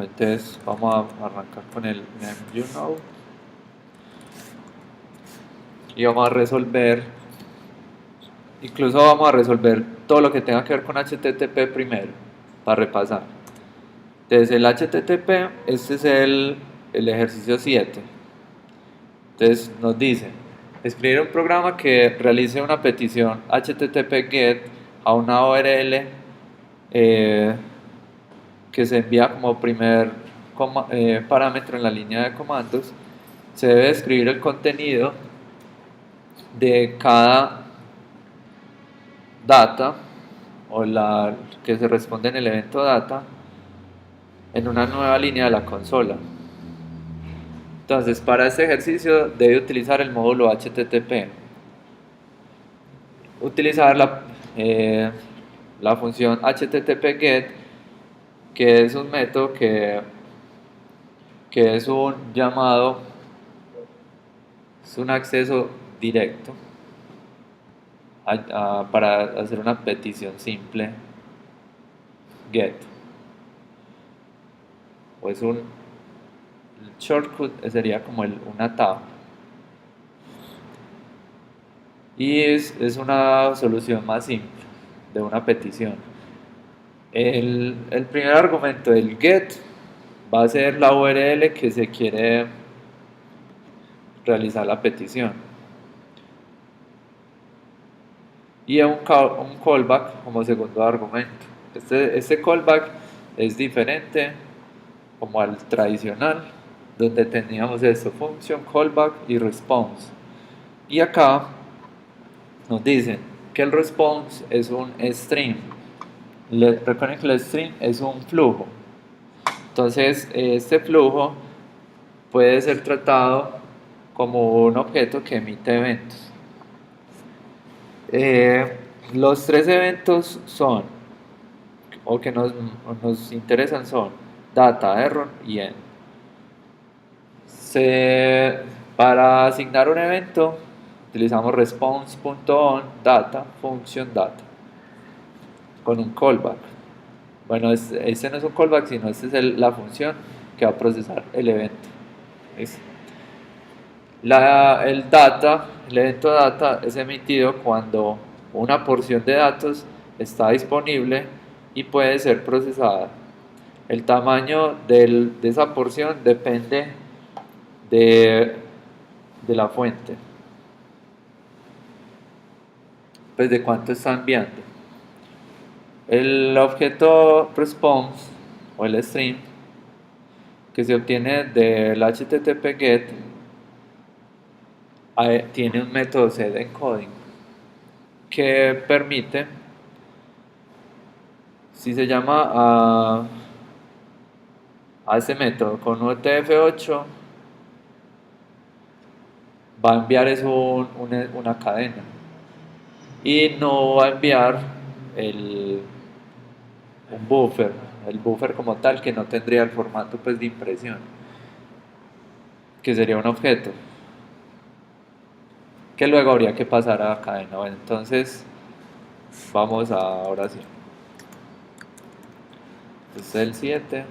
Entonces vamos a arrancar con el name y vamos a resolver, incluso vamos a resolver todo lo que tenga que ver con HTTP primero, para repasar. Entonces el HTTP, este es el ejercicio 7. Entonces nos dice, escribir un programa que realice una petición HTTP GET a una URL que se envía como primer parámetro en la línea de comandos. Se debe escribir el contenido de cada data o la que se responde en el evento data en una nueva línea de la consola. Entonces, para este ejercicio debe utilizar el módulo HTTP. Utilizar la función HTTP GET, que es un método que es un llamado, es un acceso directo para hacer una petición simple GET. O es un shortcut, sería como una tab. Y es una solución más simple de una petición. El primer argumento del GET va a ser la URL que se quiere realizar la petición. Y un callback como segundo argumento. Este callback es diferente como al tradicional, donde teníamos esto, function, callback y response. Y acá nos dicen que el response es un string. Recuerden que el string es un flujo. Entonces, este flujo puede ser tratado como un objeto que emite eventos. Los tres eventos son, o que nos interesan son, data, error y end. Para asignar un evento, utilizamos response.onData, function data, con un callback. Bueno, este no es un callback, sino esta es la función que va a procesar el evento. El evento data es emitido cuando una porción de datos está disponible y puede ser procesada. El tamaño de esa porción depende de la fuente, pues de cuánto está enviando. El objeto response o el string que se obtiene del HTTP GET tiene un método setEncoding que permite, si se llama a ese método con UTF-8, va a enviar una cadena y no va a enviar un buffer, el buffer como tal, que no tendría el formato pues de impresión, que sería un objeto que luego habría que pasar a la cadena. Bueno, entonces vamos ahora sí. Este es el 7.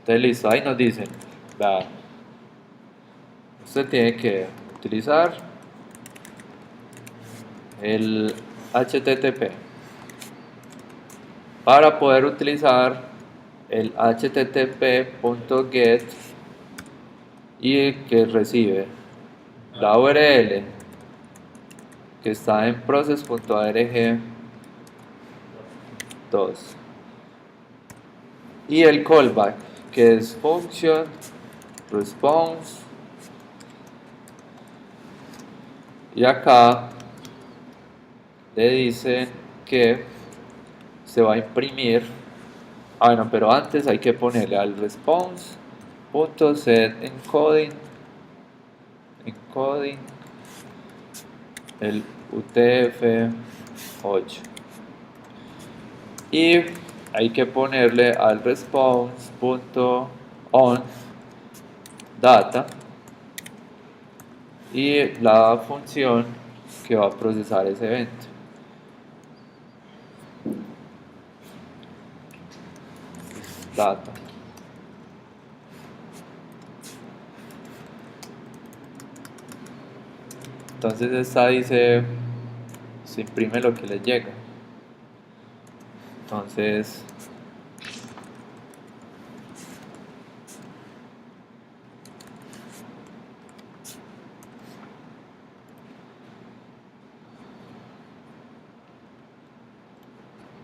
Entonces listo, ahí nos dicen, usted tiene que utilizar el HTTP. Para poder utilizar el http.get y que recibe la URL que está en process.arg2 y el callback que es function response, y acá le dicen que se va a imprimir. Bueno, pero antes hay que ponerle al response.setEncoding el UTF-8 y hay que ponerle al response.onData y la función que va a procesar ese evento. Data. Entonces esta dice, se imprime lo que le llega. Entonces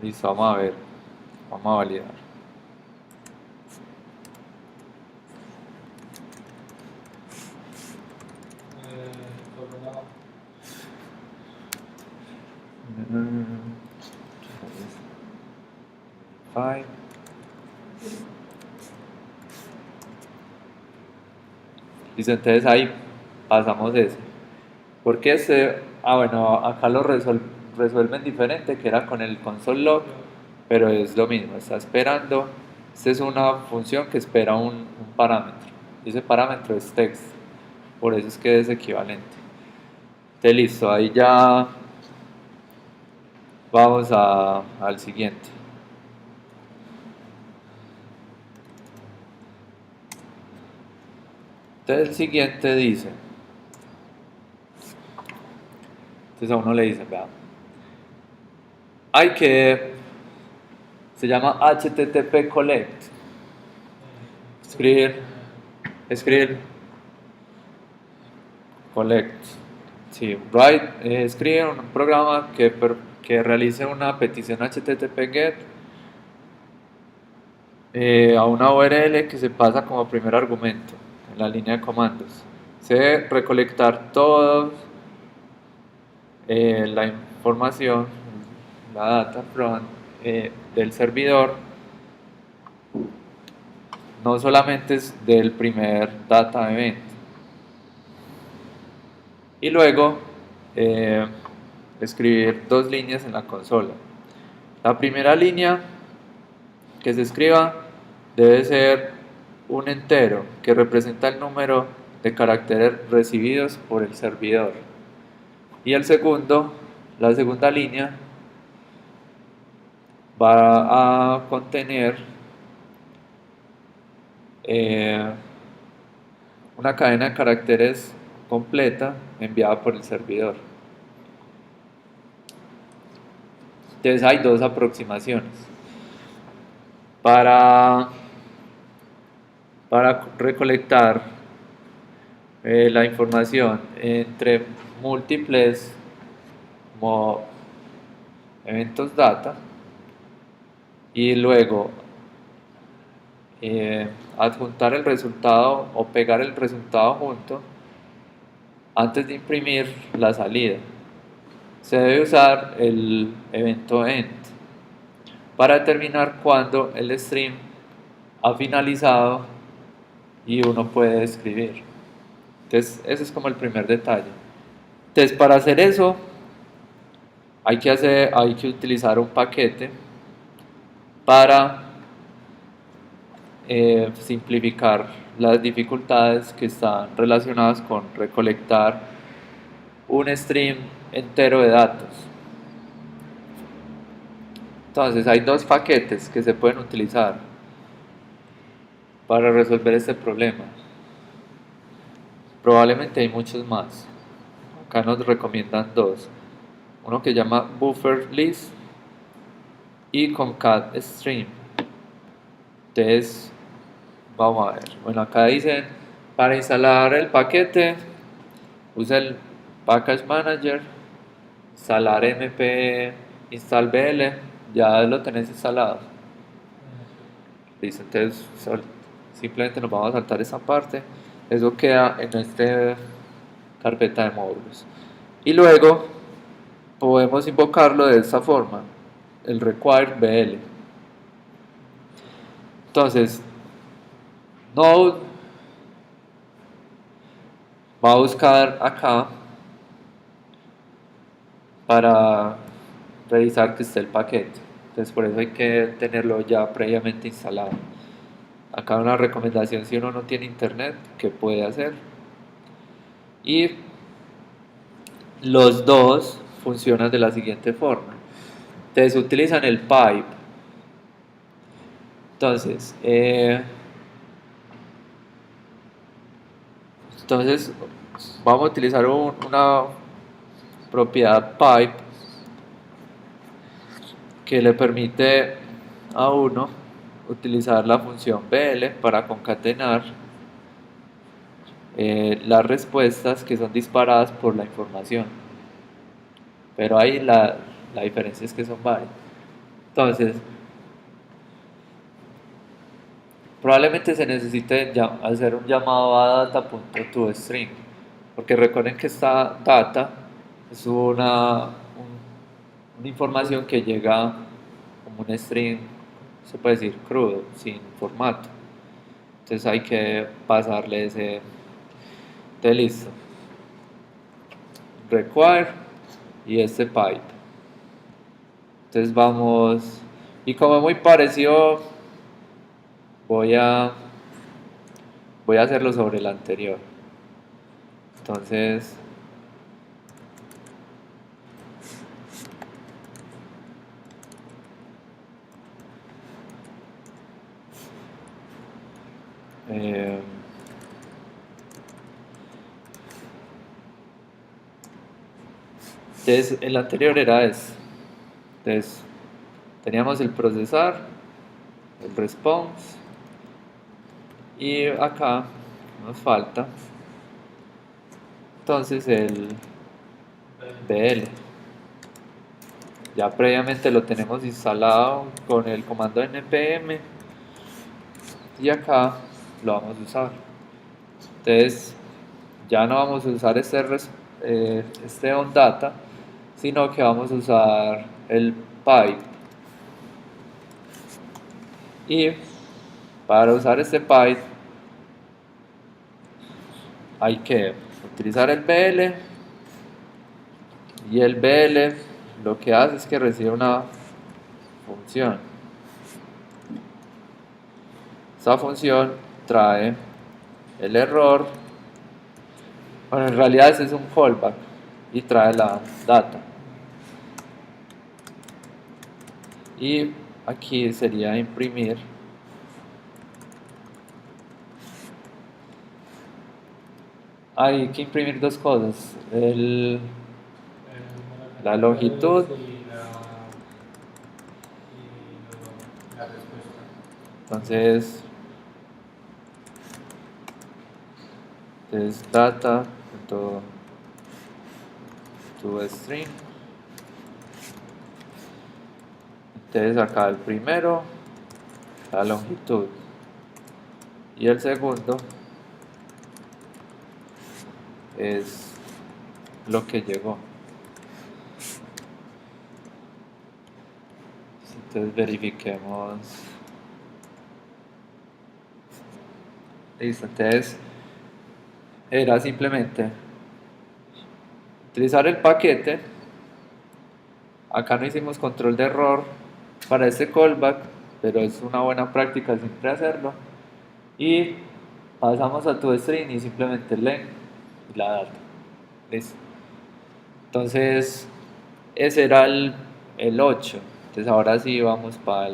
listo, vamos a ver, vamos a validar. Five. Listo, entonces ahí pasamos ese. Porque bueno, acá lo resuelven diferente, que era con el console log, pero es lo mismo, está esperando. Esta es una función que espera un parámetro. Y ese parámetro es text, por eso es que es equivalente. Entonces listo, ahí ya vamos al siguiente. Entonces el siguiente dice, entonces a uno le dicen, vea, hay que, se llama HTTP collect, escribir collect, sí, write, escribe un programa que realice una petición HTTP GET a una URL que se pasa como primer argumento en la línea de comandos. Se debe recolectar toda la información, la data from, del servidor, no solamente es del primer data event. Y luego escribir dos líneas en la consola. La primera línea que se escriba debe ser un entero que representa el número de caracteres recibidos por el servidor. Y la segunda línea va a contener una cadena de caracteres completa enviada por el servidor. Entonces hay dos aproximaciones. Para recolectar la información entre múltiples eventos data y luego adjuntar el resultado o pegar el resultado junto antes de imprimir la salida. Se debe usar el evento end para determinar cuándo el stream ha finalizado y uno puede escribir. Entonces ese es como el primer detalle. Entonces para hacer eso hay que utilizar un paquete para simplificar las dificultades que están relacionadas con recolectar un stream entero de datos. Entonces hay dos paquetes que se pueden utilizar para resolver este problema. Probablemente hay muchos más. Acá nos recomiendan dos. Uno que se llama buffer list y concat stream. Entonces, vamos a ver. Bueno, acá dicen, para instalar el paquete, usa el package manager, instalar mp install bl, ya lo tenés instalado. Listo, entonces simplemente nos vamos a saltar esa parte. Eso queda en esta carpeta de módulos. Y luego podemos invocarlo de esta forma, el require bl. Entonces, Node va a buscar acá para revisar que esté el paquete. Entonces, por eso hay que tenerlo ya previamente instalado. Acá una recomendación si uno no tiene internet, que puede hacer. Y los dos funcionan de la siguiente forma. Entonces utilizan el pipe. Entonces, entonces vamos a utilizar una propiedad pipe que le permite a uno utilizar la función BL para concatenar las respuestas que son disparadas por la información. Pero ahí la diferencia es que son bytes. Entonces, probablemente se necesite hacer un llamado a data.toString, porque recuerden que esta data es una información que llega como un string, se puede decir crudo, sin formato. Entonces hay que pasarle ese de listo. Require y este pipe. Entonces vamos, y como es muy parecido, voy a hacerlo sobre el anterior. Entonces, eh, entonces el anterior era este. Entonces teníamos el procesar, el response, y acá nos falta entonces el BL. Ya previamente lo tenemos instalado con el comando npm y acá lo vamos a usar. Entonces ya no vamos a usar este onData, sino que vamos a usar el pipe. Y para usar este pipe hay que utilizar el BL, y el BL lo que hace es que recibe una función. Esta función trae el error, bueno, en realidad ese es un callback, y trae la data. Y aquí sería imprimir hay que imprimir dos cosas, la longitud la respuesta. entonces data toString. Entonces acá el primero, la longitud, y el segundo es lo que llegó. Entonces verifiquemos. Listo, entonces era simplemente utilizar el paquete. Acá no hicimos control de error para este callback, pero es una buena práctica siempre hacerlo. Y pasamos a toString y simplemente len y la data. Listo. Entonces, ese era el 8. Entonces, ahora sí vamos para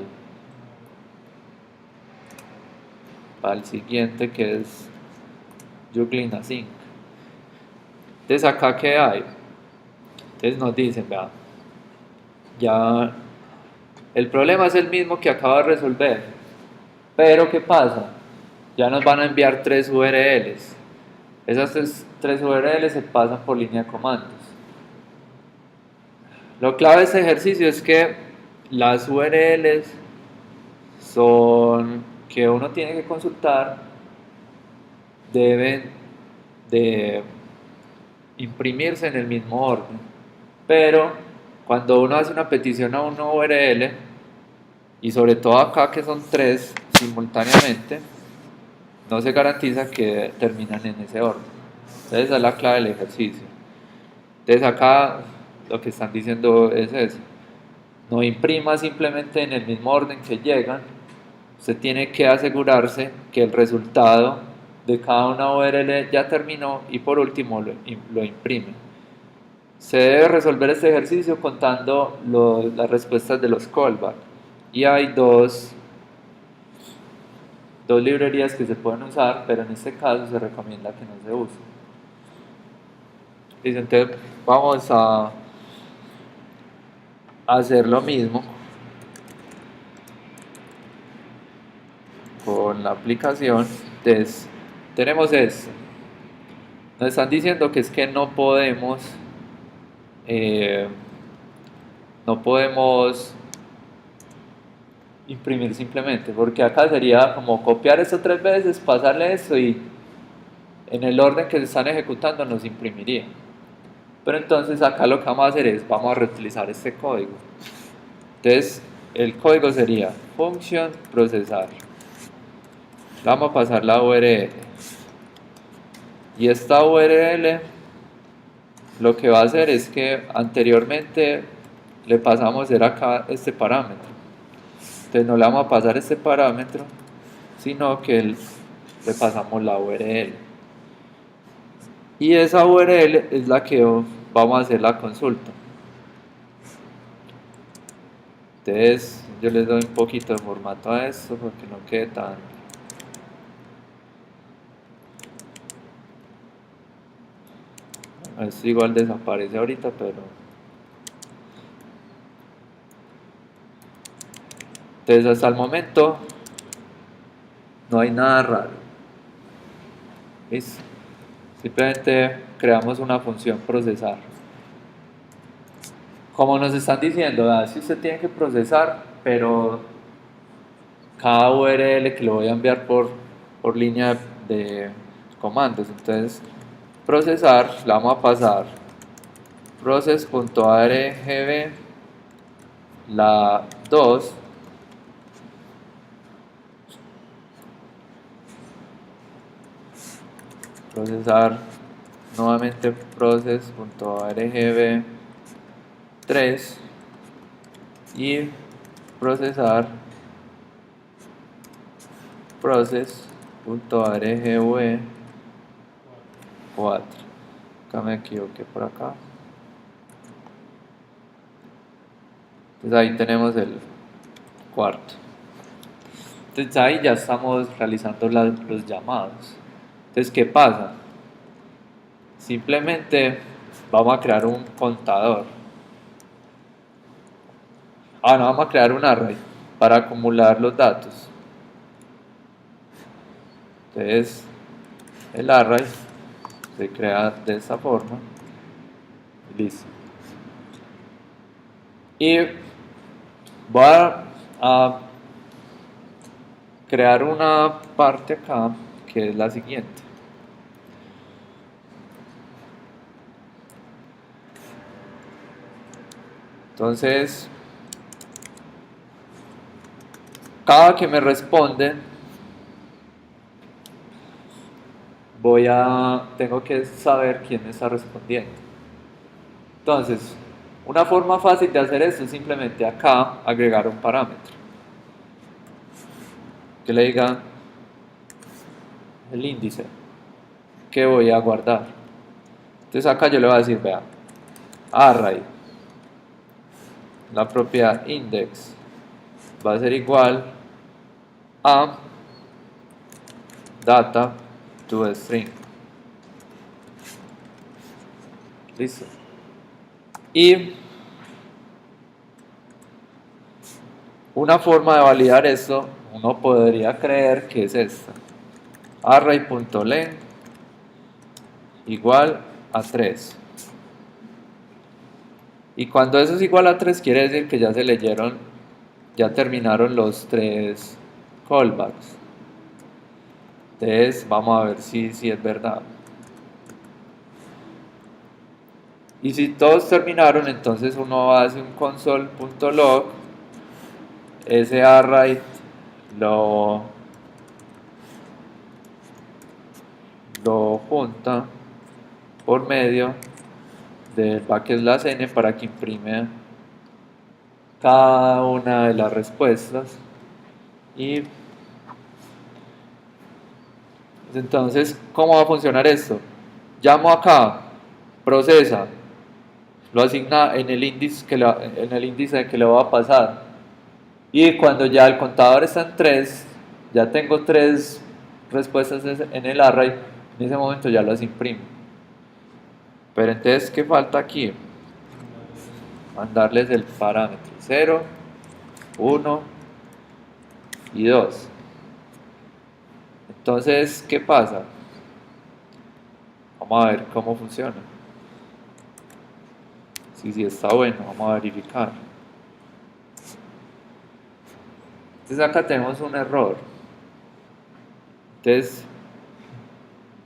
el siguiente, que es juggling async. Entonces, acá ¿qué hay? Entonces nos dicen, vea, ya el problema es el mismo que acabo de resolver, pero ¿qué pasa? Ya nos van a enviar 3 URLs. Esas tres URLs se pasan por línea de comandos. Lo clave de este ejercicio es que las URLs son que uno tiene que consultar, deben de imprimirse en el mismo orden, pero cuando uno hace una petición a una URL, y sobre todo acá que son 3 simultáneamente, no se garantiza que terminan en ese orden. Entonces esa es la clave del ejercicio. Entonces acá lo que están diciendo es eso: no imprima simplemente en el mismo orden que llegan, usted tiene que asegurarse que el resultado de cada una URL ya terminó, y por último lo imprime. Se debe resolver este ejercicio contando las respuestas de los callback. Y hay dos librerías que se pueden usar, pero en este caso se recomienda que no se use. Listo, entonces vamos a hacer lo mismo con la aplicación. Entonces, tenemos esto. Nos están diciendo que es que eh, no podemos imprimir simplemente, porque acá sería como copiar esto 3 veces, pasarle esto y en el orden que se están ejecutando nos imprimiría. Pero entonces acá lo que vamos a hacer es, vamos a reutilizar este código. Entonces el código sería function procesar. Le vamos a pasar la URL. Y esta URL lo que va a hacer es que anteriormente le pasamos era acá este parámetro. Entonces no le vamos a pasar este parámetro, sino que le pasamos la URL. Y esa URL es la que vamos a hacer la consulta. Entonces yo les doy un poquito de formato a esto porque no quede tan... Esto igual desaparece ahorita, pero... Entonces hasta el momento no hay nada raro. ¿Listo? Simplemente creamos una función procesar. Como nos están diciendo, si usted tiene que procesar, pero cada URL que lo voy a enviar por línea de comandos. Entonces, procesar, la vamos a pasar process.argv la 2 procesar nuevamente process.argv 3 y procesar process.argv 4. Acá me equivoqué por acá. Entonces ahí tenemos el cuarto. Entonces ahí ya estamos realizando los llamados. Entonces, ¿qué pasa? Simplemente vamos a crear un contador. No, vamos a crear un array para acumular los datos. Entonces, el array se crea de esta forma. Listo. Y voy a crear una parte acá que es la siguiente. Entonces, cada que me responden, tengo que saber quién me está respondiendo. Entonces, una forma fácil de hacer esto es simplemente acá agregar un parámetro que le diga el índice que voy a guardar. Entonces acá yo le voy a decir, vea, array, la propiedad index va a ser igual a data to string. Listo. Y una forma de validar esto, uno podría creer que es esta. Array.len igual a 3. Y cuando eso es igual a 3 quiere decir que ya se leyeron, ya terminaron los 3 callbacks. Entonces vamos a ver si es verdad. Y si todos terminaron, entonces uno hace un console.log, ese array lo junta por medio del backslash n para que imprime cada una de las respuestas. Y entonces, ¿cómo va a funcionar esto? Llamo acá, procesa, lo asigna en el índice en el índice que le va a pasar. Y cuando ya el contador está en 3, ya tengo 3 respuestas en el array, en ese momento ya las imprimo. Pero entonces, ¿qué falta aquí? Mandarles el parámetro 0, 1 y 2. Entonces, ¿qué pasa? Vamos a ver cómo funciona. Si está bueno, vamos a verificar. Entonces acá tenemos un error. Entonces,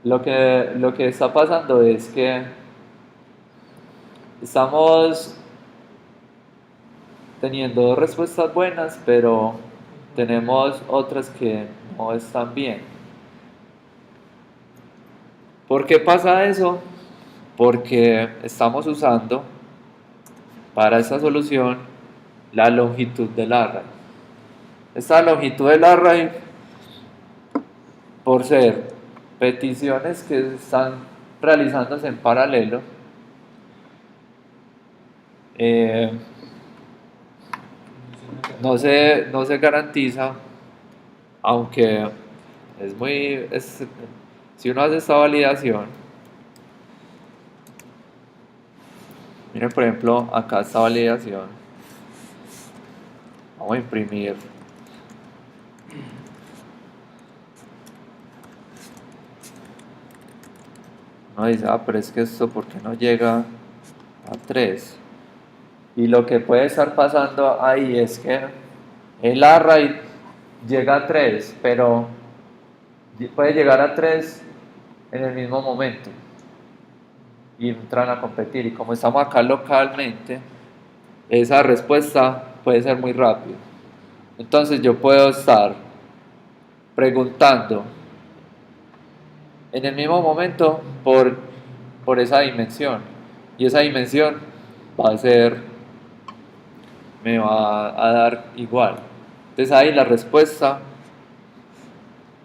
lo que está pasando es que estamos teniendo dos respuestas buenas, pero tenemos otras que no están bien. ¿Por qué pasa eso? Porque estamos usando para esta solución la longitud del array. Esta longitud del array, por ser peticiones que están realizándose en paralelo, no se garantiza, aunque si uno hace esta validación, miren por ejemplo acá esta validación, vamos a imprimir uno dice, pero es que esto ¿por qué no llega a 3? Y lo que puede estar pasando ahí es que el array llega a 3, pero puede llegar a 3 en el mismo momento y entran a competir. Y como estamos acá localmente, esa respuesta puede ser muy rápida. Entonces yo puedo estar preguntando en el mismo momento por esa dimensión. Y esa dimensión va a ser, me va a dar igual. Entonces ahí la respuesta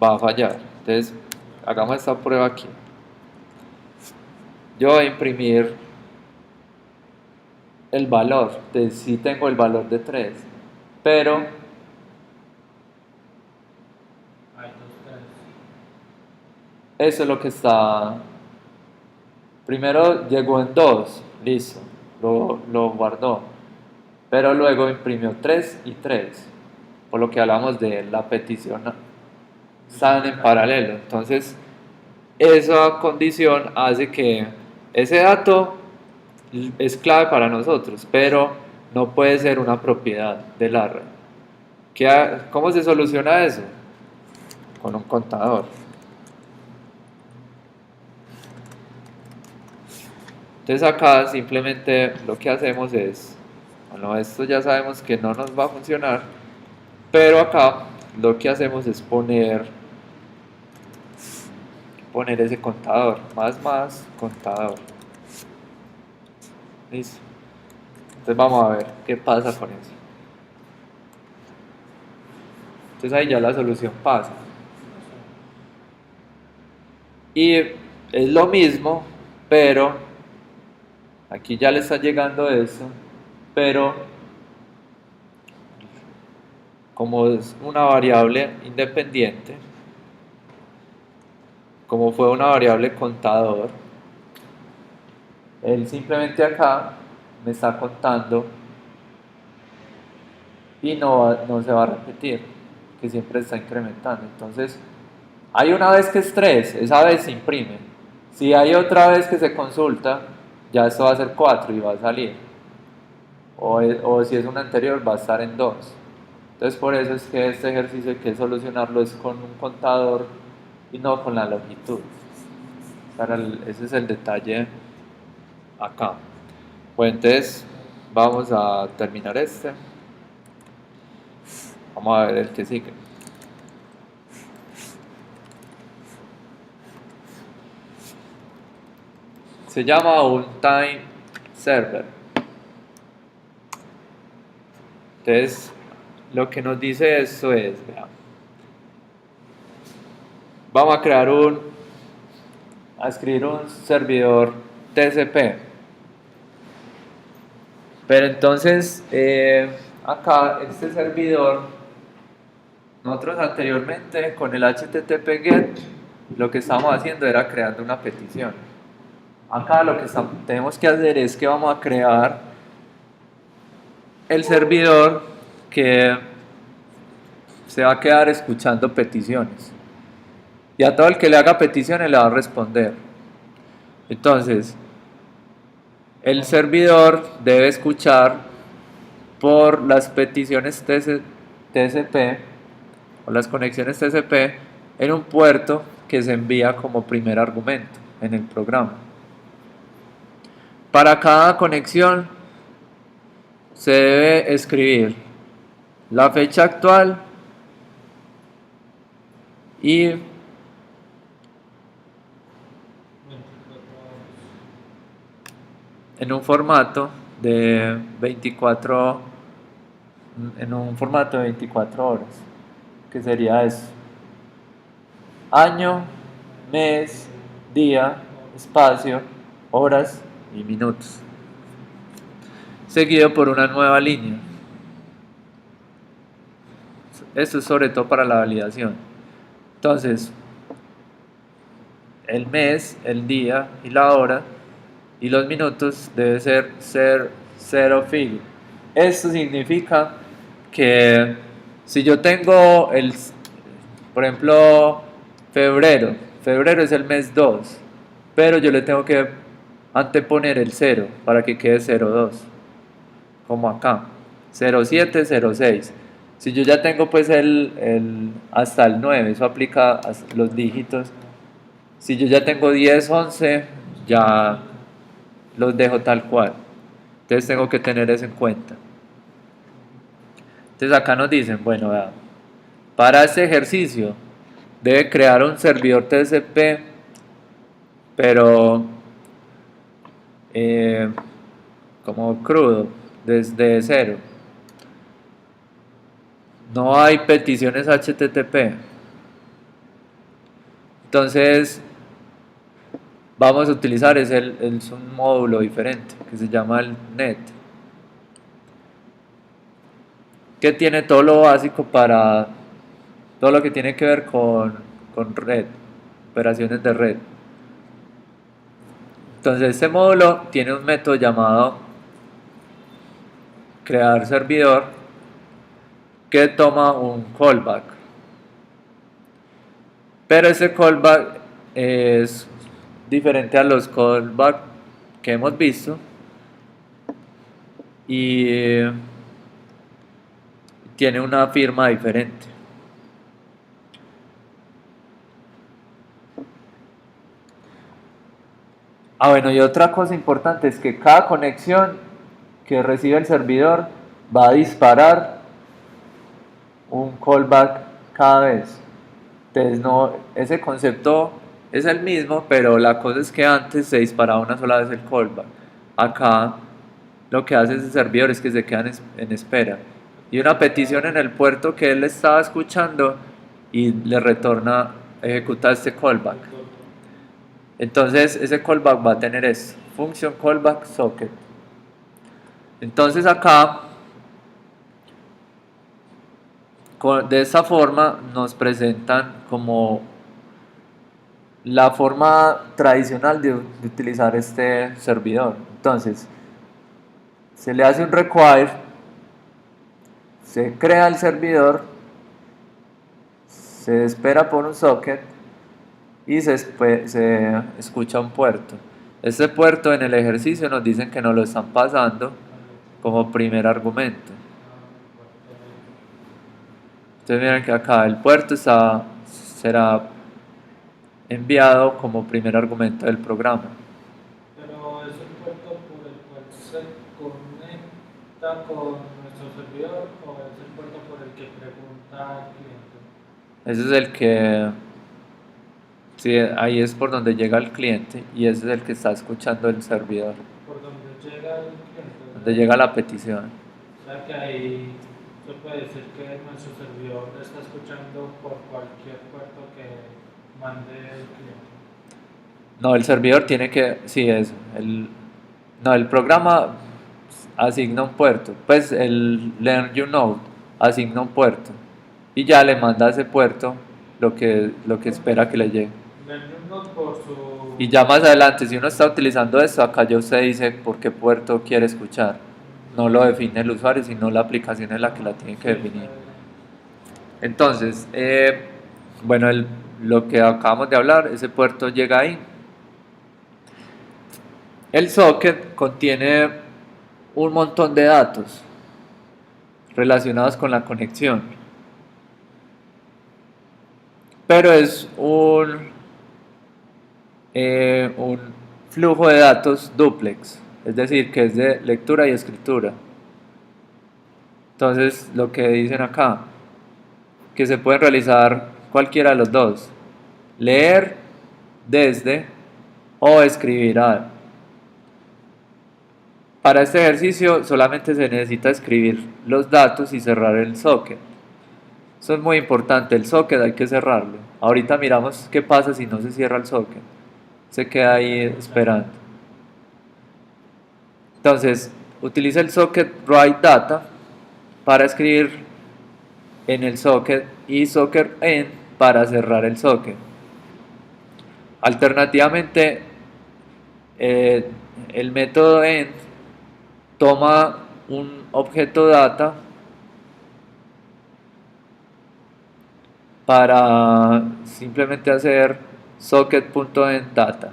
va a fallar. Entonces hagamos esta prueba aquí. Yo voy a imprimir el valor. Entonces sí tengo el valor de 3, pero eso es lo que está. Primero llegó en 2, listo, lo guardó. Pero luego imprimió 3 y 3, por lo que hablamos de la petición, están en paralelo. Entonces, esa condición hace que ese dato es clave para nosotros, pero no puede ser una propiedad del array. ¿Cómo se soluciona eso? Con un contador. Entonces acá simplemente lo que hacemos es, bueno, esto ya sabemos que no nos va a funcionar, pero acá lo que hacemos es poner ese contador, más contador. Listo. Entonces vamos a ver qué pasa con eso. Entonces ahí ya la solución pasa. Y es lo mismo, pero aquí ya le está llegando eso, pero como es una variable independiente, como fue una variable contador, él simplemente acá me está contando y no se va a repetir, que siempre está incrementando. Entonces, hay una vez que es 3, esa vez se imprime. Si hay otra vez que se consulta, ya esto va a ser 4 y va a salir. O si es una anterior, va a estar en 2. Entonces, por eso es que este ejercicio hay que solucionarlo es con un contador y no con la longitud. Ese es el detalle acá. Pues entonces, vamos a terminar este. Vamos a ver el que sigue. Se llama un time server. Entonces, lo que nos dice esto es, vean, vamos a escribir un servidor TCP. Pero entonces, acá este servidor, nosotros anteriormente con el HTTP GET, lo que estábamos haciendo era creando una petición. Acá lo que tenemos que hacer es que vamos a crear el servidor que se va a quedar escuchando peticiones. Y a todo el que le haga peticiones le va a responder. Entonces, el servidor debe escuchar por las peticiones TCP o las conexiones TCP en un puerto que se envía como primer argumento en el programa. Para cada conexión se debe escribir la fecha actual y 24 en un formato de 24 horas, que sería eso: año, mes, día, espacio, horas y minutos, seguido por una nueva línea. Esto es sobre todo para la validación. Entonces, el mes, el día y la hora y los minutos debe ser zero figure. Esto significa que si yo tengo por ejemplo, febrero es el mes 2, pero yo le tengo que anteponer el 0 para que quede 02, como acá, 07, 06. Si yo ya tengo pues hasta el 9, eso aplica a los dígitos. Si yo ya tengo 10, 11, ya los dejo tal cual. Entonces tengo que tener eso en cuenta. Entonces acá nos dicen, bueno, vean, para este ejercicio debe crear un servidor TCP, pero como crudo, desde cero. No hay peticiones HTTP. Entonces vamos a utilizar es un módulo diferente que se llama el NET, que tiene todo lo básico para todo lo que tiene que ver con red, operaciones de red. Entonces este módulo tiene un método llamado crear servidor que toma un callback, pero ese callback es diferente a los callbacks que hemos visto y tiene una firma diferente. Bueno, y otra cosa importante es que cada conexión que recibe el servidor va a disparar un callback cada vez. Entonces ese concepto es el mismo, pero la cosa es que antes se disparaba una sola vez el callback. Acá lo que hace ese servidor es que se quedan en espera. Y una petición en el puerto que él estaba escuchando y le retorna, ejecuta este callback. Entonces ese callback va a tener esto: function callback socket. Entonces acá, de esta forma, nos presentan como la forma tradicional de utilizar este servidor. Entonces, se le hace un require, se crea el servidor, se espera por un socket y se escucha un puerto. Este puerto en el ejercicio nos dicen que nos lo están pasando como primer argumento. Entonces miren que acá el puerto será enviado como primer argumento del programa. Pero es el puerto por el cual se conecta con nuestro servidor o es el puerto por el que pregunta al cliente. Ese es el que, sí, ahí es por donde llega el cliente y ese es el que está escuchando el servidor, Por donde llega el cliente. donde llega la petición. O sea que ahí se puede decir que nuestro servidor está escuchando por cualquier puerto que mande el cliente. No, el servidor tiene que, sí, no, el programa asigna un puerto, pues el learn you node asigna un puerto y ya le manda a ese puerto lo que espera que le llegue. Learn por su... Y ya más adelante, si uno está utilizando esto, acá ya usted dice por qué puerto quiere escuchar. No lo define el usuario, sino la aplicación es la que la tiene que definir. Entonces, bueno, lo que acabamos de hablar, ese puerto llega ahí. El socket contiene un montón de datos relacionados con la conexión, pero es un flujo de datos duplex, es decir, que es de lectura y escritura. Entonces, lo que dicen acá, que se pueden realizar cualquiera de los dos, leer desde o escribir a. Para este ejercicio solamente se necesita escribir los datos y cerrar el socket. Eso es muy importante, el socket hay que cerrarlo. Ahorita miramos qué pasa si no se cierra el socket. Se queda ahí esperando. Entonces, utiliza el socket write data para escribir en el socket y socket end para cerrar el socket. Alternativamente, el método end toma un objeto data para simplemente hacer socket.endData.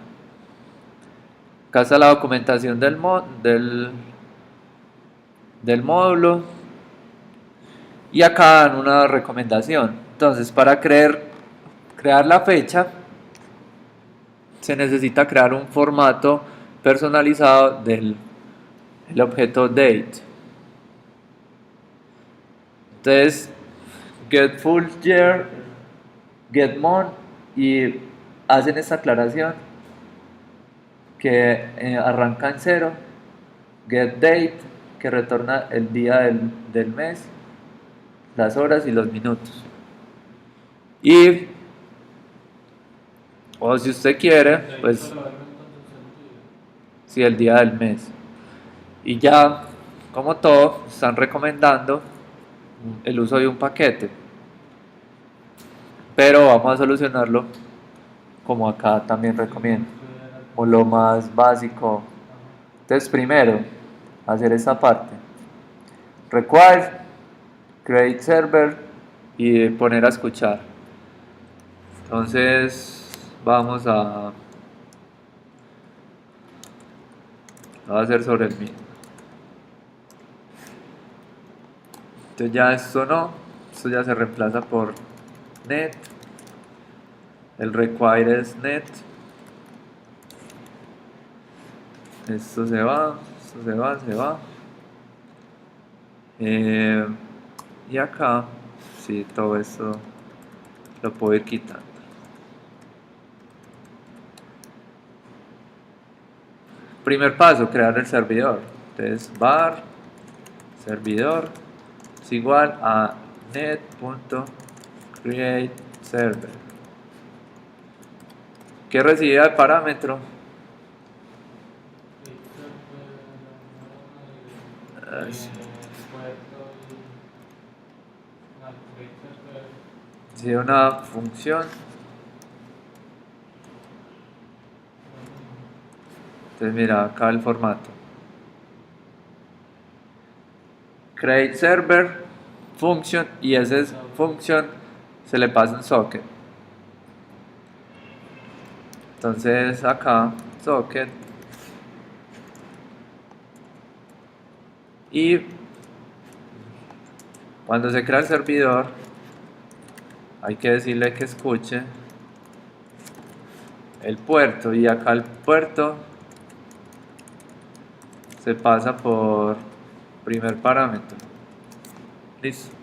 Acá está la documentación del módulo y acá dan una recomendación. Entonces, para crear la fecha se necesita crear un formato personalizado del objeto date. Entonces, get full year, get month y hacen esta aclaración que arranca en 0, get date que retorna el día del mes, las horas y los minutos. Y o si usted quiere, pues si el día del mes. Y ya, como todo, están recomendando el uso de un paquete. Pero vamos a solucionarlo como acá también recomiendo, o lo más básico. Entonces, primero, hacer esta parte. Require, create server y poner a escuchar. Entonces, vamos a hacer sobre el mismo. Entonces ya esto no, esto ya se reemplaza por net, el require es net, esto se va, se va. Y acá, sí, todo esto lo puedo ir quitando. Primer paso, crear el servidor. Entonces, var servidor es igual a net.createServer. ¿Qué recibe el parámetro? Recibe una función. Entonces mira acá el formato. Create server, function, y esa function se le pasa un socket. Entonces acá, socket. Y cuando se crea el servidor, hay que decirle que escuche el puerto, y acá el puerto se pasa por primer parámetro. Listo.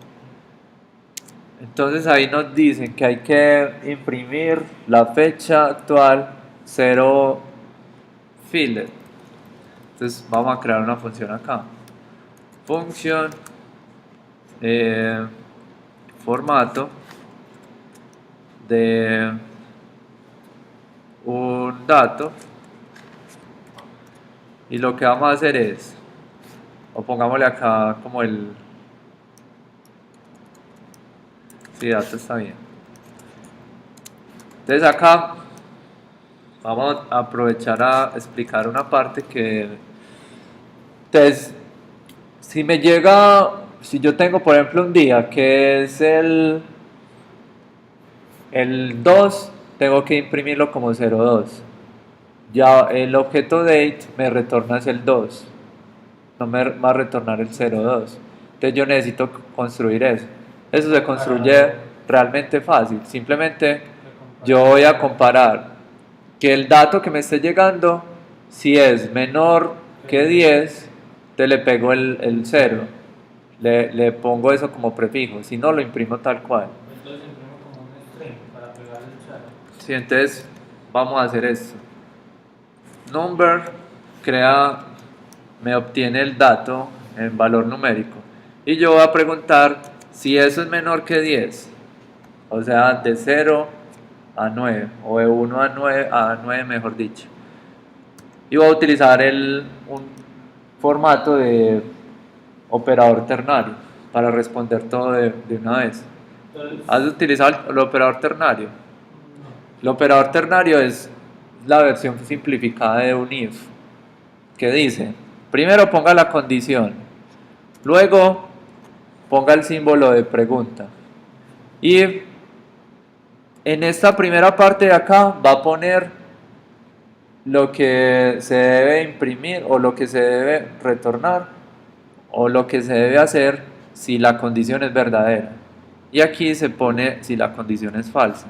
Entonces ahí nos dicen que hay que imprimir la fecha actual 0 filler. Entonces vamos a crear una función acá. Función formato de un dato, y lo que vamos a hacer es O pongámosle acá como el... Sí, dato está bien. Entonces acá vamos a aprovechar a explicar una parte que... Entonces, si me llega, si yo tengo por ejemplo un día que es el 2 tengo que imprimirlo como 02. Ya el objeto date me retorna es el 2, no me va a retornar el 02. Entonces yo necesito construir eso. Eso se construye realmente fácil. Simplemente yo voy a comparar que el dato que me esté llegando, si es menor que 10, te le pego el 0. Le pongo eso como prefijo, si no lo imprimo tal cual. Entonces imprimo como un string para pegar el chat. Sí, entonces vamos a hacer esto. Number crea, me obtiene el dato en valor numérico. Y yo voy a preguntar si eso es menor que 10. O sea, de 0 a 9. O de 1 a 9 mejor dicho. Y voy a utilizar un formato de operador ternario para responder todo de una vez. Entonces, ¿Has utilizado el operador ternario? no. El operador ternario es la versión simplificada de un if, que dice, primero ponga la condición, luego ponga el símbolo de pregunta. Y en esta primera parte de acá va a poner lo que se debe imprimir o lo que se debe retornar o lo que se debe hacer si la condición es verdadera. Y aquí se pone si la condición es falsa.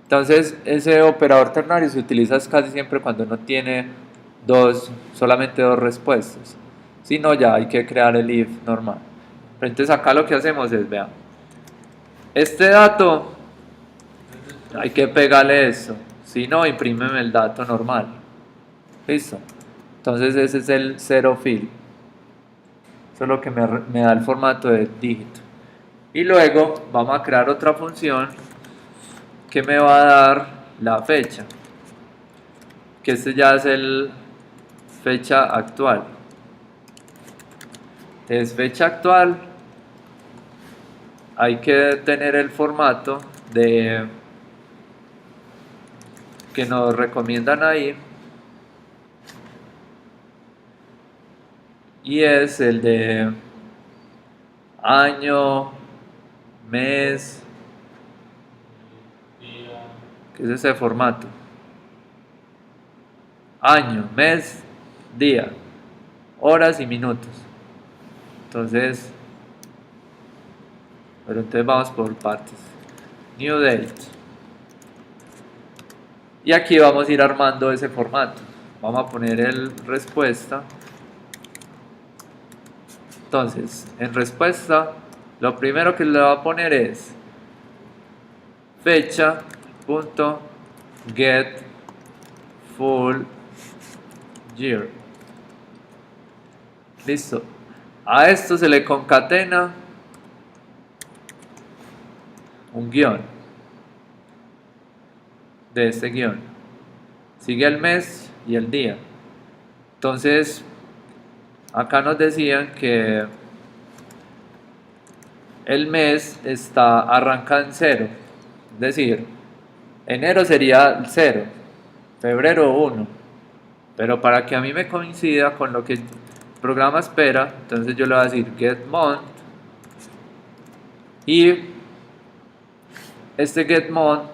Entonces, ese operador ternario se utiliza casi siempre cuando no tiene solamente dos respuestas. Si no, ya hay que crear el if normal. Pero entonces acá lo que hacemos es, vean, este dato hay que pegarle esto. Si no, imprímeme el dato normal. Listo. Entonces ese es el zero fill. Eso es lo que me da el formato de dígito. Y luego vamos a crear otra función que me va a dar la fecha, que este ya es el fecha actual. Entonces fecha actual, hay que tener el formato de que nos recomiendan ahí, y es el de año, mes, Día. que es ese formato. Año, mes, día, horas y minutos. Entonces, pero entonces vamos por partes. New date. Y aquí vamos a ir armando ese formato. Vamos a poner el respuesta. Entonces, en respuesta, lo primero que le va a poner es fecha.get full year. Listo. A esto se le concatena un guión de este guión. Sigue el mes y el día. Entonces, acá nos decían que el mes arranca en 0. Es decir, enero sería el 0, febrero 1. Pero para que a mí me coincida con lo que el programa espera, entonces yo le voy a decir get month. Y este get month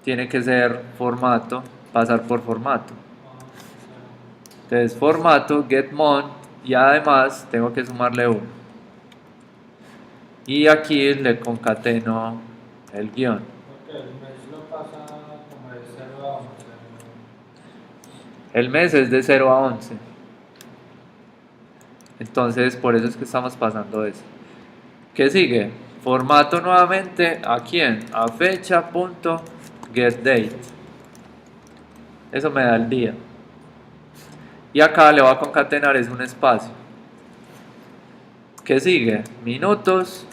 tiene que ser formato, pasar por formato. Entonces formato get month y además tengo que sumarle 1. Y aquí le concateno el guión. Porque el mes lo pasa como de 0 a 11. El mes es de 0 a 11. Entonces por eso es que estamos pasando eso. ¿Qué sigue? Formato nuevamente, ¿a quién? A fecha.getDate. Eso me da el día. Y acá le voy a concatenar es un espacio. ¿Qué sigue? Minutos.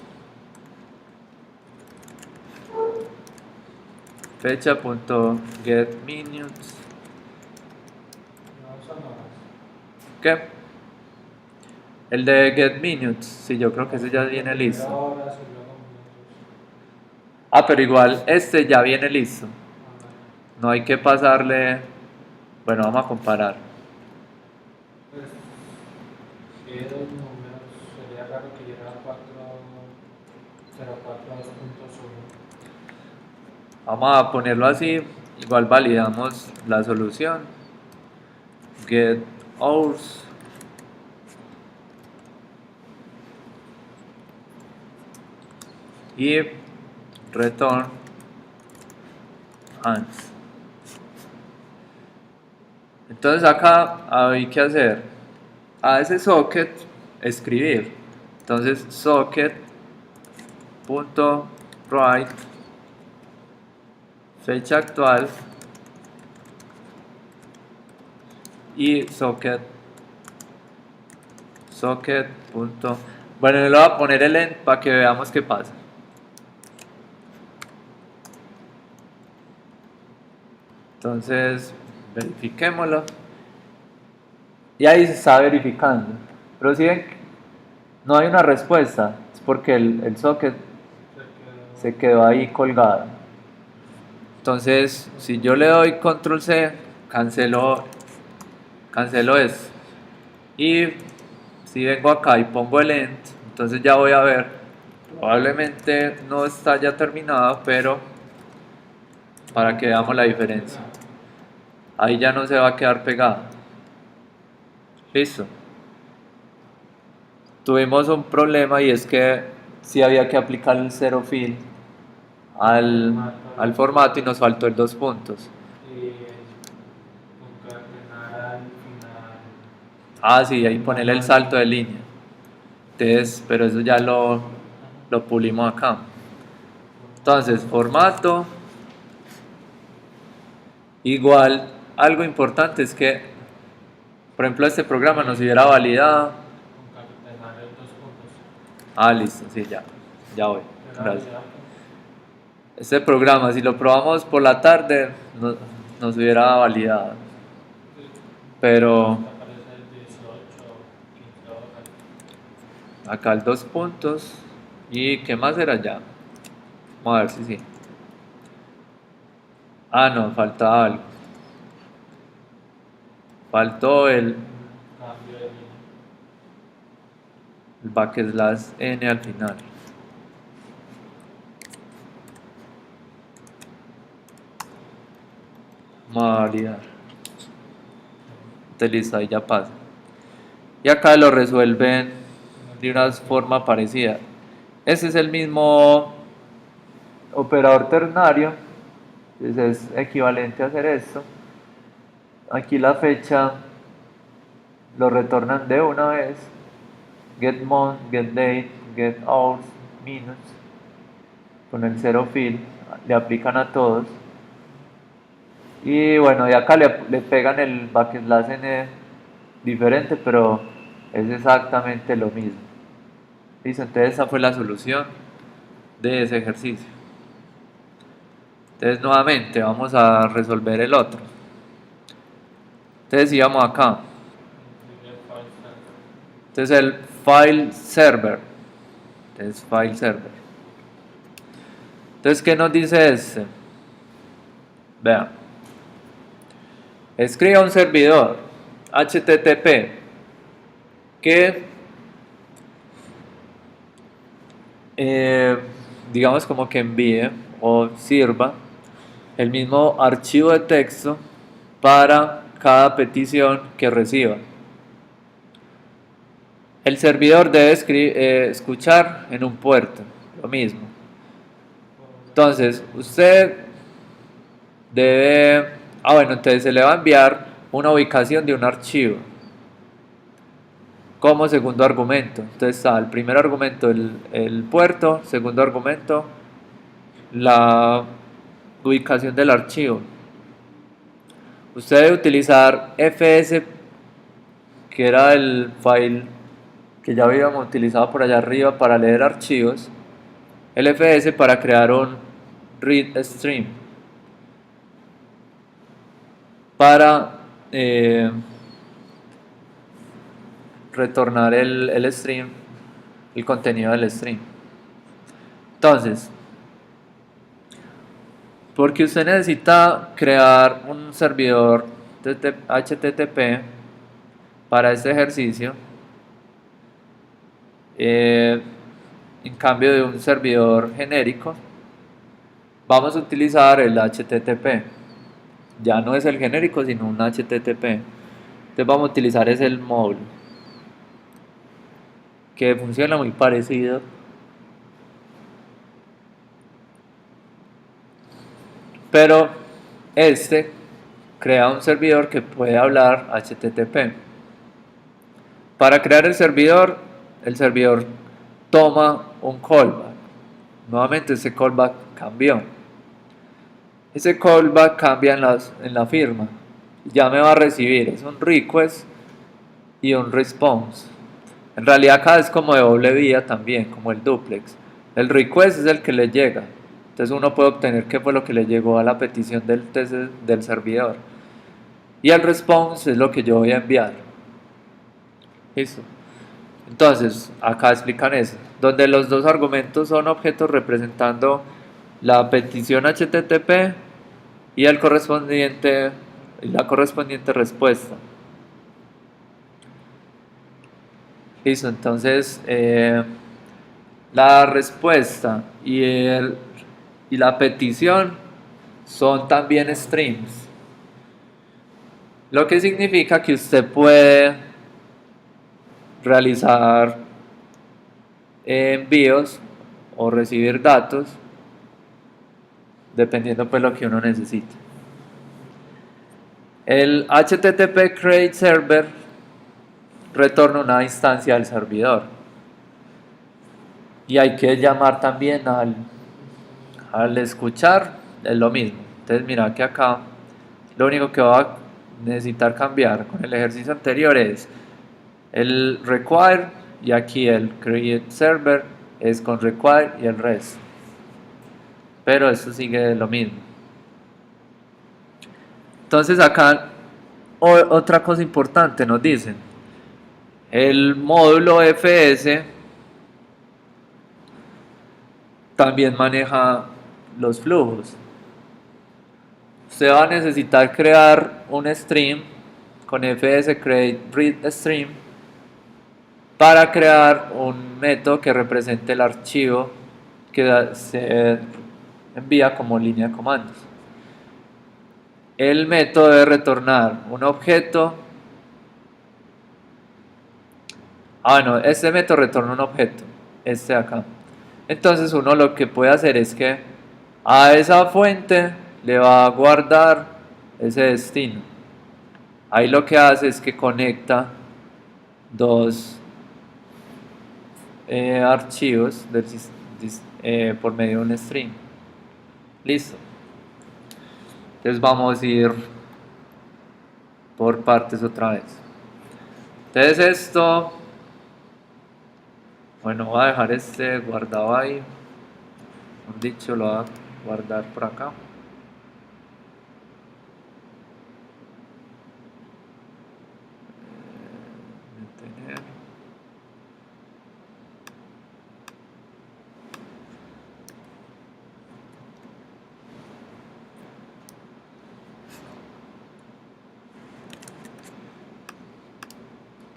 Fecha.getMinutes. No son horas. ¿Qué? El de get minutes, sí, yo creo que ese ya viene Primero listo. horas y luego minutos. Ah, pero igual este ya viene listo. Ah, No hay que pasarle. Bueno, vamos a comparar. pues, ¿qué dos números? Sería raro que llegara a 4.042.1. Vamos a ponerlo así. Igual validamos la solución. Get hours. Y return ans. Entonces acá hay que hacer a ese socket escribir. Entonces socket.write fecha actual y socket. Bueno, le voy a poner el end para que veamos qué pasa. Entonces verifiquémoslo. Y ahí se está verificando. Pero si ven, no hay una respuesta. Es porque el socket se quedó ahí colgado. Entonces, si yo le doy control C, cancelo esto. Y si vengo acá y pongo el end, entonces ya voy a ver, probablemente no está ya terminado, pero para que veamos la diferencia. Ahí ya no se va a quedar pegado. Listo. Tuvimos un problema y es que si había que aplicar el zero fill al formato y nos faltó el dos puntos. Y concatenar al final. Ah, sí, ahí ponerle el salto de línea. Entonces, pero eso ya lo pulimos acá. Entonces, formato. Igual, algo importante es que, por ejemplo, este programa nos hubiera validado. Concatenar los dos puntos. Ah, listo, sí, ya voy. Era Gracias. validado. Este programa, si lo probamos por la tarde, nos hubiera validado. Pero Aparece el 18 o 15 horas. acá el dos puntos. ¿Y qué más era ya? Vamos a ver si sí. Ah, no, falta algo. Faltó Cambio de línea. el backslash n al final. Vamos a validar. Entonces listo, ahí ya pasa. Y acá lo resuelven de una forma parecida. Ese es el mismo operador ternario, entonces es equivalente a hacer esto. Aquí la fecha lo retornan de una vez. Get month, get date, get hours, minutes. Con el zero fill le aplican a todos. Y bueno, y acá le pegan el backslash n diferente, pero es exactamente lo mismo. Listo, entonces esa fue la solución de ese ejercicio. Entonces nuevamente vamos a resolver el otro. Entonces íbamos acá. Entonces el file server. Entonces file server. Entonces, ¿qué nos dice este? Vean. Escriba un servidor HTTP que digamos como que envíe o sirva el mismo archivo de texto para cada petición que reciba. El servidor debe escuchar en un puerto, lo mismo. Entonces, usted debe... Ah, bueno, entonces se le va a enviar una ubicación de un archivo como segundo argumento. Entonces está el primer argumento, el puerto, segundo argumento, la ubicación del archivo. Usted debe utilizar fs, que era el file que ya habíamos utilizado por allá arriba para leer archivos, el fs para crear un read stream para retornar el stream, el contenido del stream. Entonces, porque usted necesita crear un servidor HTTP para este ejercicio, en cambio de un servidor genérico, vamos a utilizar el HTTP. Ya no es el genérico, sino un HTTP. Entonces vamos a utilizar el módulo, que funciona muy parecido. Pero crea un servidor que puede hablar HTTP. Para crear el servidor toma un callback. Nuevamente ese callback cambió. Ese callback cambia en la firma. Ya me va a recibir, es un request y un response. En realidad acá es como de doble vía también, como el duplex. El request es el que le llega. Entonces uno puede obtener qué fue lo que le llegó a la petición del servidor. Y el response es lo que yo voy a enviar. Listo. Entonces, acá explican eso. Donde los dos argumentos son objetos representando la petición HTTP y la correspondiente respuesta. Listo, entonces la respuesta y la petición son también streams, lo que significa que usted puede realizar envíos o recibir datos dependiendo pues lo que uno necesite. El HTTP Create Server retorna una instancia del servidor y hay que llamar también al escuchar, es lo mismo. Entonces mira que acá lo único que va a necesitar cambiar con el ejercicio anterior es el require, y aquí el create server es con require y el rest, pero eso sigue lo mismo. Entonces acá otra cosa importante nos dicen, el módulo FS también maneja los flujos. Usted va a necesitar crear un stream con fs create read stream para crear un método que represente el archivo que se envía como línea de comandos. El método debe retornar un objeto. Este método retorna un objeto, este de acá. Entonces uno lo que puede hacer es que a esa fuente le va a guardar ese destino. Ahí lo que hace es que conecta dos archivos por medio de un string. Listo. Entonces vamos a ir por partes otra vez. Entonces esto, bueno, voy a dejar este guardado ahí. Un dicho lo voy a guardar por acá.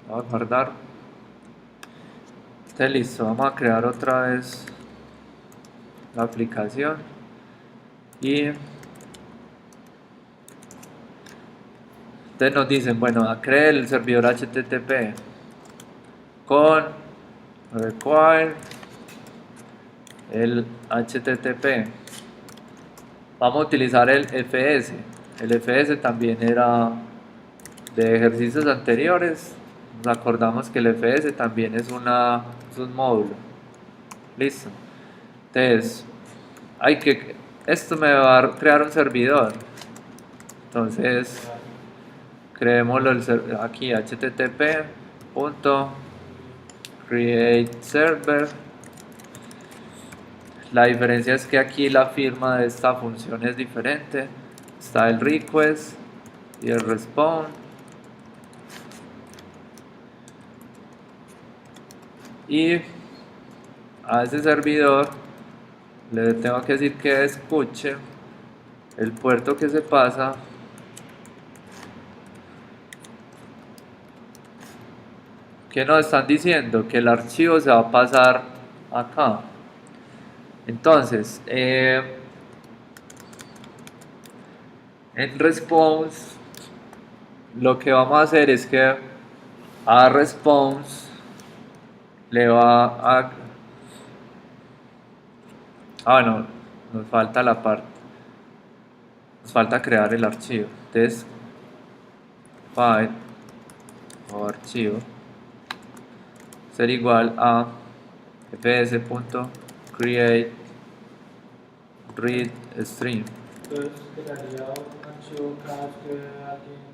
Voy a guardar. Entonces listo, vamos a crear otra vez la aplicación y entonces nos dicen, bueno, cree el servidor HTTP con require el HTTP. Vamos a utilizar el FS. El FS también era de ejercicios anteriores. Nos acordamos que el FS también es un módulo. Listo. Entonces, esto me va a crear un servidor. Entonces, creémoslo aquí, http.createServer. La diferencia es que aquí la firma de esta función es diferente. Está el request y el response. y a ese servidor le tengo que decir que escuche el puerto que se pasa que nos están diciendo que el archivo se va a pasar acá. Entonces en response lo que vamos a hacer es que a response le va a no, nos falta la parte, nos falta crear el archivo. Entonces file o archivo ser igual a fs.create read stream. Entonces crearía un archivo cada vez que alguien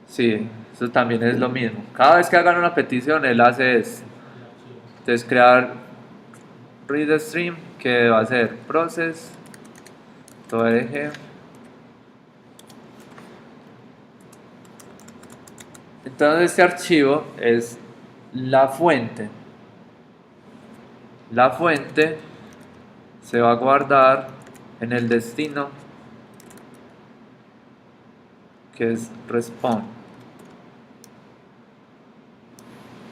Sí, eso también es lo mismo. Cada vez que hagan una petición, él hace esto. el archivo. Entonces crear read stream que va a ser process .org. Entonces este archivo es la fuente. La fuente se va a guardar en el destino que es response.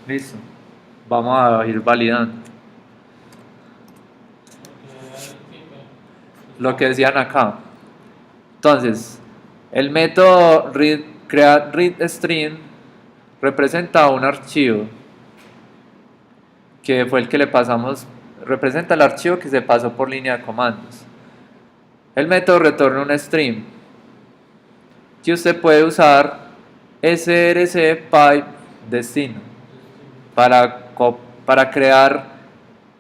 Listo. Vamos a ir validando lo que decían acá. Entonces, el método create read string representa un archivo que fue el que le pasamos, representa el archivo que se pasó por línea de comandos. El método retorna un string que usted puede usar src pipe destino para crear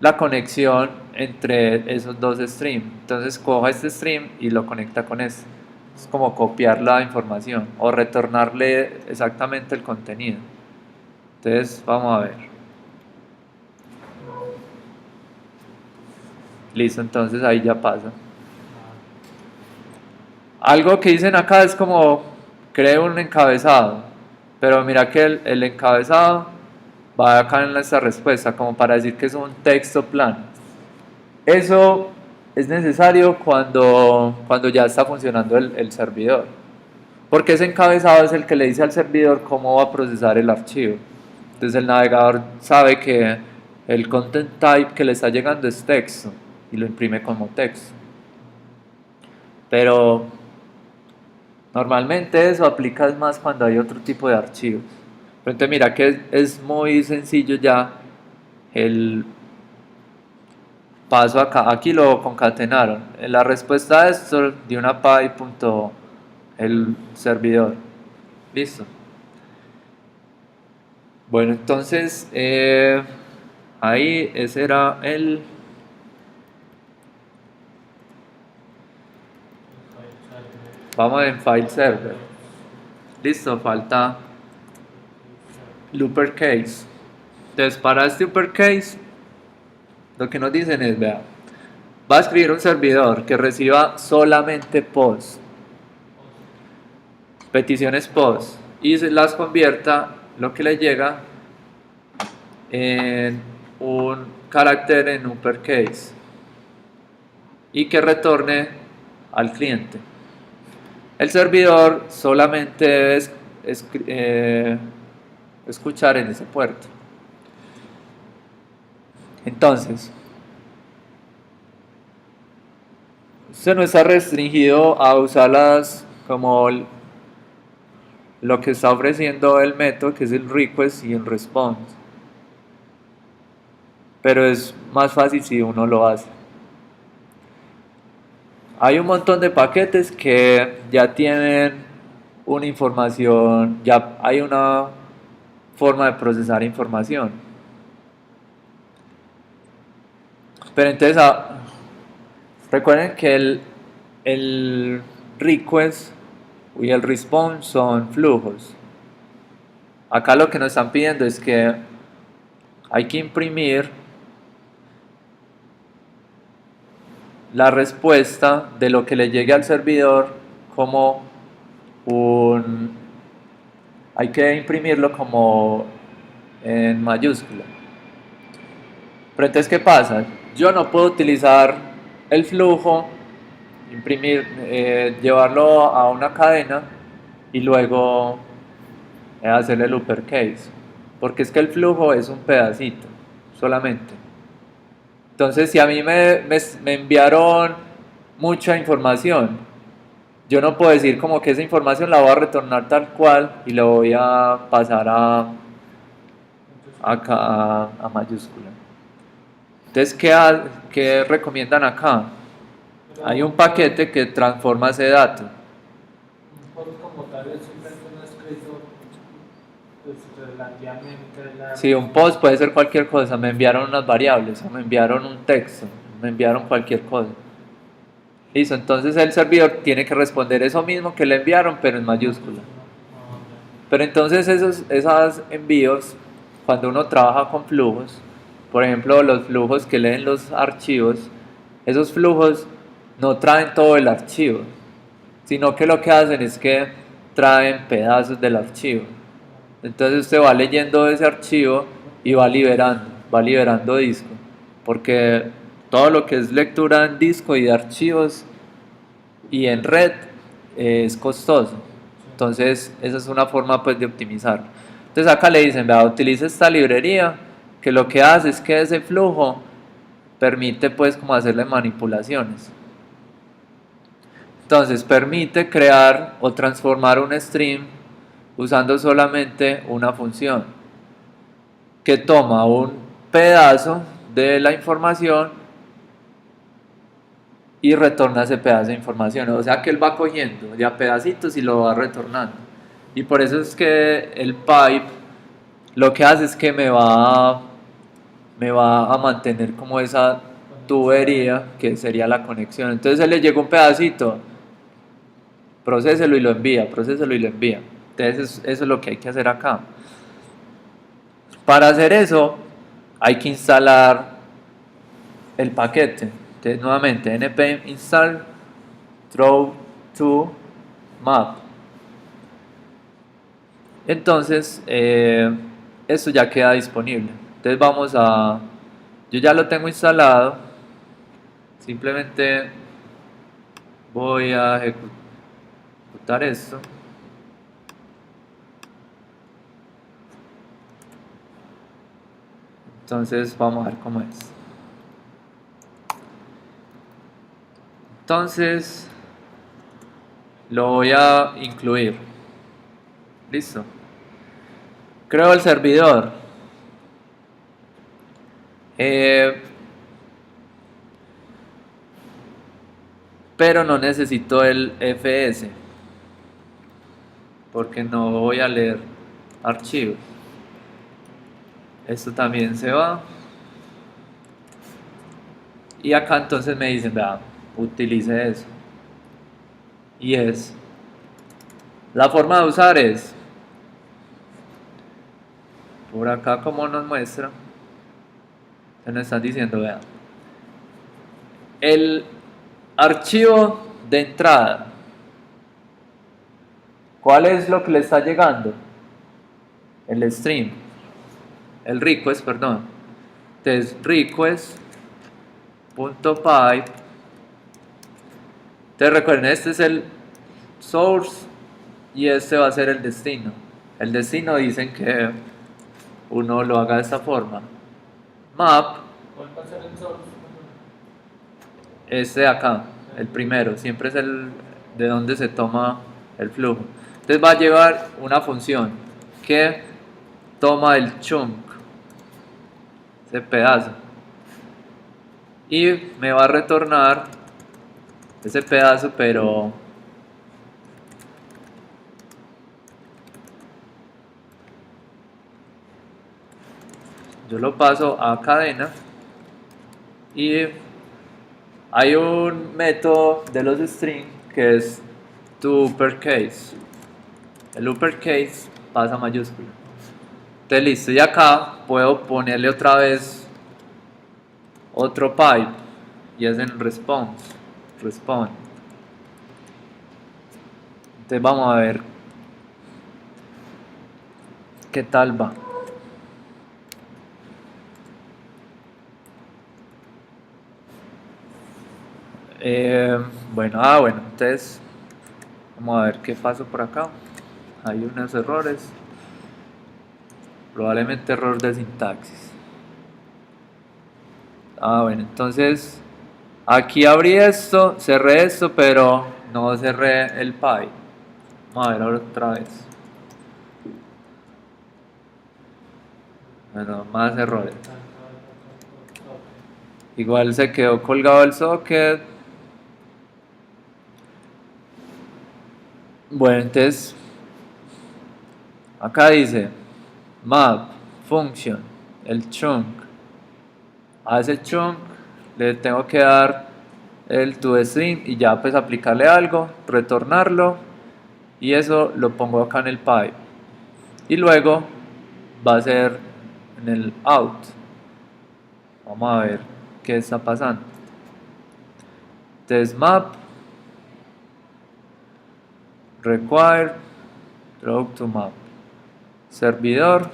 la conexión entre esos dos streams. Entonces coja este stream y lo conecta con este. Es como copiar la información o retornarle exactamente el contenido. Entonces vamos a ver. Listo, entonces ahí ya pasa. Algo que dicen acá es como cree un encabezado, pero mira que el encabezado va acá en esta respuesta como para decir que es un texto plano. Eso es necesario cuando ya está funcionando el servidor, porque ese encabezado es el que le dice al servidor cómo va a procesar el archivo. Entonces el navegador sabe que el content type que le está llegando es texto y lo imprime como texto. Pero normalmente eso aplica más cuando hay otro tipo de archivos. Pero entonces mira que es muy sencillo ya el paso acá. Aquí lo concatenaron. En la respuesta a esto de una el servidor. Listo. Bueno, entonces ahí ese era el vamos en file server. Listo, falta looper case. Entonces para este uppercase lo que nos dicen es, vea, va a escribir un servidor que reciba solamente post, peticiones post, y se las convierta lo que le llega en un carácter en uppercase y que retorne al cliente. El servidor solamente debe escuchar en ese puerto. Entonces, usted no está restringido a usarlas como lo que está ofreciendo el método, que es el request y el response. Pero es más fácil si uno lo hace. Hay un montón de paquetes que ya tienen una información, ya hay una forma de procesar información. Pero entonces, recuerden que el request y el response son flujos. Acá lo que nos están pidiendo es que hay que imprimir la respuesta de lo que le llegue al servidor como hay que imprimirlo como en mayúscula. Pero entonces, ¿qué pasa? Yo no puedo utilizar el flujo, imprimir, llevarlo a una cadena y luego hacerle el uppercase. Porque es que el flujo es un pedacito solamente. Entonces, si a mí me enviaron mucha información, yo no puedo decir como que esa información la voy a retornar tal cual y la voy a pasar acá a mayúscula. Entonces, ¿qué recomiendan acá? Hay un paquete que transforma ese dato. Un post como tal es simplemente un escrito pues, relativamente largo. Sí, un post puede ser cualquier cosa. Me enviaron unas variables, o me enviaron un texto, me enviaron cualquier cosa. Listo, entonces el servidor tiene que responder eso mismo que le enviaron, pero en mayúscula. Pero entonces esos envíos, cuando uno trabaja con flujos, por ejemplo, los flujos que leen los archivos, esos flujos no traen todo el archivo, sino que lo que hacen es que traen pedazos del archivo. Entonces usted va leyendo ese archivo y va liberando disco, porque todo lo que es lectura en disco y de archivos y en red es costoso. Entonces esa es una forma pues de optimizar. Entonces acá le dicen, vea, utilice esta librería que lo que hace es que ese flujo permite pues como hacerle manipulaciones. Entonces permite crear o transformar un stream usando solamente una función que toma un pedazo de la información y retorna ese pedazo de información. O sea que él va cogiendo ya pedacitos y lo va retornando. Y por eso es que el pipe lo que hace es que me va a mantener como esa tubería que sería la conexión. Entonces él le llega un pedacito, procéselo y lo envía, procéselo y lo envía. Entonces eso es lo que hay que hacer acá. Para hacer eso hay que instalar el paquete. Entonces nuevamente npm install throw to map. Entonces esto ya queda disponible. Entonces vamos a, yo ya lo tengo instalado, simplemente voy a ejecutar esto. Entonces vamos a ver cómo es. Entonces lo voy a incluir. Listo. Creo el servidor. Pero no necesito el fs porque no voy a leer archivos. Esto también se va. Y acá entonces me dicen, vea, utilice eso. Y es, la forma de usar es, por acá como nos muestra, se nos están diciendo, vea, el archivo de entrada, ¿cuál es lo que le está llegando? El stream, el request, perdón. Entonces, request.pipe. Entonces recuerden, este es el source y este va a ser el destino. El destino dicen que uno lo haga de esta forma. Map, ¿Cuál va a ser el source? este de acá, el primero, siempre es el de donde se toma el flujo. Entonces va a llevar una función que toma el chunk, ese pedazo, y me va a retornar ese pedazo, pero yo lo paso a cadena y hay un método de los string que es to uppercase. El uppercase pasa a mayúscula. Entonces listo, y acá puedo ponerle otra vez otro pipe y es en response. Responde. Entonces vamos a ver qué tal va. Bueno, bueno, entonces vamos a ver qué pasó por acá. Hay unos errores, probablemente error de sintaxis. Bueno, entonces aquí abrí esto, cerré esto, pero no cerré el py. Vamos a ver ahora otra vez. Bueno, más errores. Igual se quedó colgado el socket. Bueno, entonces acá dice map, function, el chunk. A ese chunk le tengo que dar el toString y ya pues aplicarle algo, retornarlo y eso lo pongo acá en el pipe. Y luego va a ser en el out. Vamos a ver qué está pasando. Entonces map require draw to map servidor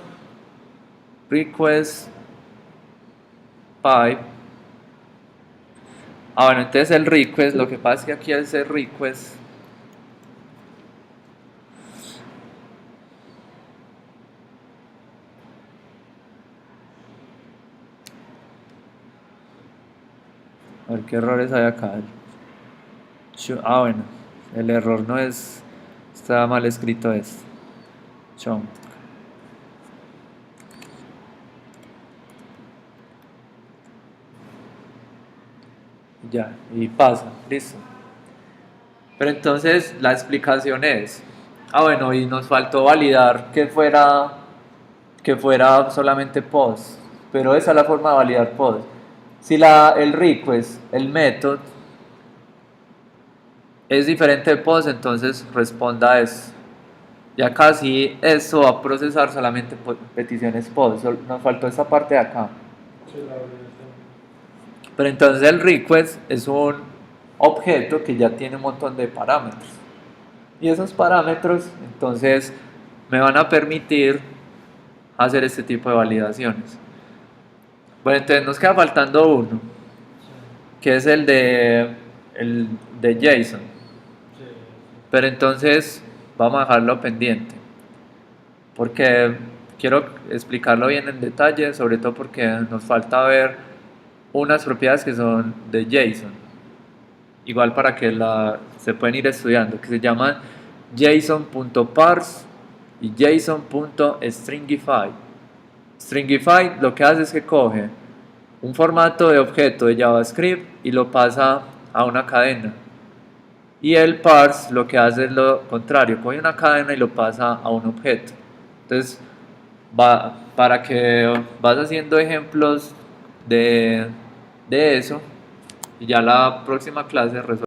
request pipe. Bueno, entonces el request, lo que pasa es que aquí al ser request a ver qué errores hay acá. Bueno, el error no es, está mal escrito esto. Chunk. Ya, y pasa, listo. Pero entonces la explicación es, bueno, y nos faltó validar que fuera solamente post, pero esa es la forma de validar post. Si el request, el método, es diferente de post, entonces responda a eso. Ya casi eso va a procesar solamente peticiones post. Nos faltó esta parte de acá. Sí, la validación. Pero entonces el request es un objeto que ya tiene un montón de parámetros. Y esos parámetros entonces me van a permitir hacer este tipo de validaciones. Bueno, entonces nos queda faltando uno, Sí, que es el de JSON. sí, Pero entonces vamos a dejarlo pendiente, porque quiero explicarlo bien en detalle, sobre todo porque nos falta ver unas propiedades que son de JSON, igual para que se pueden ir estudiando, que se llaman json.parse y json.stringify. Stringify lo que hace es que coge un formato de objeto de JavaScript y lo pasa a una cadena. Y el parse lo que hace es lo contrario, coge una cadena y lo pasa a un objeto. Entonces, para que vas haciendo ejemplos de eso, y ya la próxima clase resolvemos.